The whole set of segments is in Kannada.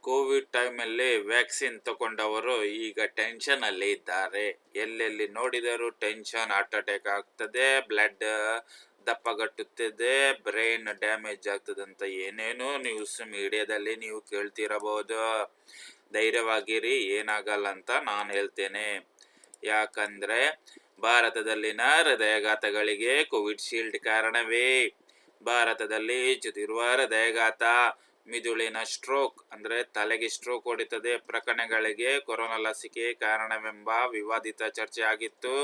ಕೋವಿಡ್ ಟೈಮಲ್ಲಿ ವ್ಯಾಕ್ಸಿನ್ ತಗೊಂಡವರು ಈಗ ಟೆನ್ಷನ್ ಅಲ್ಲಿ ಇದ್ದಾರೆ. ಎಲ್ಲೆಲ್ಲಿ ನೋಡಿದರೂ ಟೆನ್ಷನ್, ಹಾರ್ಟ್ ಅಟ್ಯಾಕ್ ಆಗ್ತದೆ, ಬ್ಲಡ್ ದಪ್ಪಗಟ್ಟುತ್ತದೆ, ಬ್ರೈನ್ ಡ್ಯಾಮೇಜ್ ಆಗ್ತದೆ ಅಂತ ಏನೇನೋ ನ್ಯೂಸ್ ಮೀಡಿಯಾದಲ್ಲಿ ನೀವು ಕೇಳ್ತಿರಬಹುದು. ಧೈರ್ಯವಾಗಿರಿ, ಏನಾಗಲ್ಲ ಅಂತ ನಾನು ಹೇಳ್ತೇನೆ. ಯಾಕಂದ್ರೆ ಭಾರತದಲ್ಲಿನ ಹೃದಯಘಾತಗಳಿಗೆ ಕೋವಿಡ್ ಶೀಲ್ಡ್ ಕಾರಣವೇ. ಭಾರತದಲ್ಲಿ ಹೆಚ್ಚುತ್ತಿರುವ ಹೃದಯಘಾತ, ಮಿದುಳಿನ ಸ್ಟ್ರೋಕ್ ಅಂದ್ರೆ ತಲೆಗೆ ಸ್ಟ್ರೋಕ್ ಹೊಡಿತದೆ ಪ್ರಕರಣಗಳಿಗೆ ಕೊರೋನಾ ಲಸಿಕೆ ಕಾರಣವೆಂಬ ವಿವಾದಿತ ಚರ್ಚೆ ಆಗಿತ್ತು.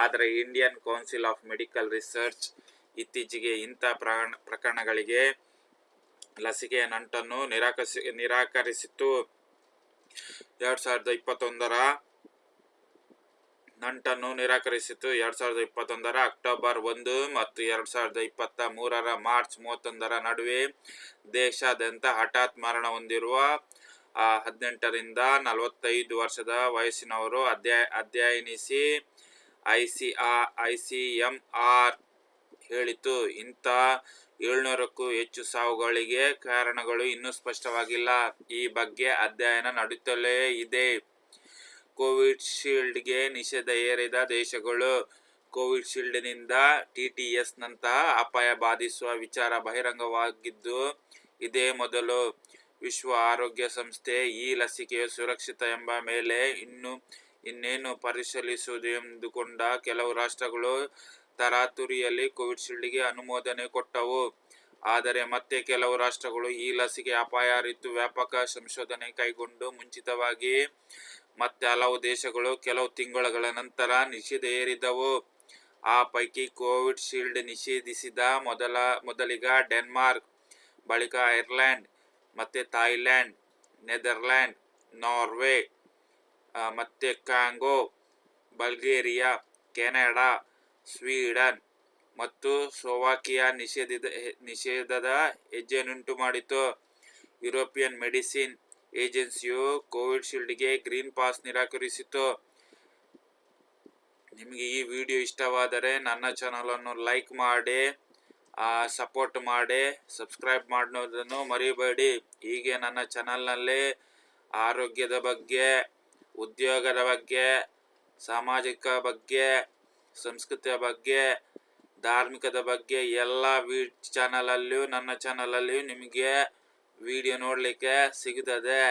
ಆದರೆ Indian Council of Medical Research ಇತ್ತೀಚೆಗೆ ಇಂಥ ಪ್ರಕರಣಗಳಿಗೆ ಲಸಿಕೆಯ ನಂಟನ್ನು ನಿರಾಕರಿಸಿತ್ತು. 2021ರ ನಂಟನ್ನು ನಿರಾಕರಿಸಿತು. 2021ರ ಅಕ್ಟೋಬರ್ 1 ಮತ್ತು 2023ರ ಮಾರ್ಚ್ 31ರ ನಡುವೆ ದೇಶಾದ್ಯಂತ ಹಠಾತ್ ಮರಣ ಹೊಂದಿರುವ 18ರಿಂದ 45 ವರ್ಷದ ವಯಸ್ಸಿನವರು ಅಧ್ಯಯನಿಸಿ ICMR ಹೇಳಿತು. ಇಂಥ 700ಕ್ಕೂ ಹೆಚ್ಚು ಸಾವುಗಳಿಗೆ ಕಾರಣಗಳು ಇನ್ನೂ ಸ್ಪಷ್ಟವಾಗಿಲ್ಲ. ಈ ಬಗ್ಗೆ ಅಧ್ಯಯನ ನಡೆಯುತ್ತಲೇ ಇದೆ. ಕೋವಿಶೀಲ್ಡ್ಗೆ ನಿಷೇಧ ಹೇರಿದ ದೇಶಗಳು. ಕೋವಿಶೀಲ್ಡ್ನಿಂದ TTS ನಂತಹ ಅಪಾಯ ಬಾಧಿಸುವ ವಿಚಾರ ಬಹಿರಂಗವಾಗಿದ್ದು ಇದೇ ಮೊದಲು. ವಿಶ್ವ ಆರೋಗ್ಯ ಸಂಸ್ಥೆ ಈ ಲಸಿಕೆಯು ಸುರಕ್ಷಿತ ಎಂಬ ಮೇಲೆ ಇನ್ನೇನು ಪರಿಶೀಲಿಸುವುದು ಎಂದುಕೊಂಡ ಕೆಲವು ರಾಷ್ಟ್ರಗಳು ತರಾತುರಿಯಲ್ಲಿ ಕೋವಿಶೀಲ್ಡ್ಗೆ ಅನುಮೋದನೆ ಕೊಟ್ಟವು. ಆದರೆ ಮತ್ತೆ ಕೆಲವು ರಾಷ್ಟ್ರಗಳು ಈ ಲಸಿಕೆ ಅಪಾಯ ಅರಿತು ವ್ಯಾಪಕ ಸಂಶೋಧನೆ ಕೈಗೊಂಡು ಮುಂಚಿತವಾಗಿ ಮತ್ತೆ ಹಲವು ದೇಶಗಳು ಕೆಲವು ತಿಂಗಳುಗಳ ನಂತರ ನಿಷೇಧ ಹೇರಿದವು. ಆ ಪೈಕಿ ಕೋವಿಶೀಲ್ಡ್ ನಿಷೇಧಿಸಿದ ಮೊದಲಿಗ ಡೆನ್ಮಾರ್ಕ್, ಬಳಿಕ ಐರ್ಲೆಂಡ್, ಮತ್ತೆ ಥಾಯ್ಲೆಂಡ್, ನೆದರ್ಲ್ಯಾಂಡ್, ನಾರ್ವೆ, ಮತ್ತೆ ಕಾಂಗೋ, ಬಲ್ಗೇರಿಯಾ, ಕೆನಡಾ, ಸ್ವೀಡನ್ ಮತ್ತು ಸ್ಲೋವಾಕಿಯಾ ನಿಷೇಧದ ಹೆಜ್ಜೆಯನ್ನುಂಟು ಮಾಡಿತು. ಯುರೋಪಿಯನ್ ಮೆಡಿಸಿನ್ ಏಜೆನ್ಸಿಯು ಕೋವಿಶೀಲ್ಡ್ಗೆ ಗ್ರೀನ್ ಪಾಸ್ ನಿರಾಕರಿಸಿತು. ನಿಮಗೆ ಈ ವಿಡಿಯೋ ಇಷ್ಟವಾದರೆ ನನ್ನ ಚಾನಲನ್ನು ಲೈಕ್ ಮಾಡಿ, ಸಪೋರ್ಟ್ ಮಾಡಿ, ಸಬ್ಸ್ಕ್ರೈಬ್ ಮಾಡೋದನ್ನು ಮರಿಬೇಡಿ. ಹೀಗೆ ನನ್ನ ಚಾನಲ್ನಲ್ಲಿ ಆರೋಗ್ಯದ ಬಗ್ಗೆ, ಉದ್ಯೋಗದ ಬಗ್ಗೆ, ಸಾಮಾಜಿಕ ಬಗ್ಗೆ, ಸಂಸ್ಕೃತಿಯ ಬಗ್ಗೆ, ಧಾರ್ಮಿಕದ ಬಗ್ಗೆ ಎಲ್ಲ ನನ್ನ ಚಾನಲಲ್ಲಿಯೂ ನಿಮಗೆ ವಿಡಿಯೋ ನೋಡಲಿಕ್ಕೆ ಸಿಗುತ್ತದೆ.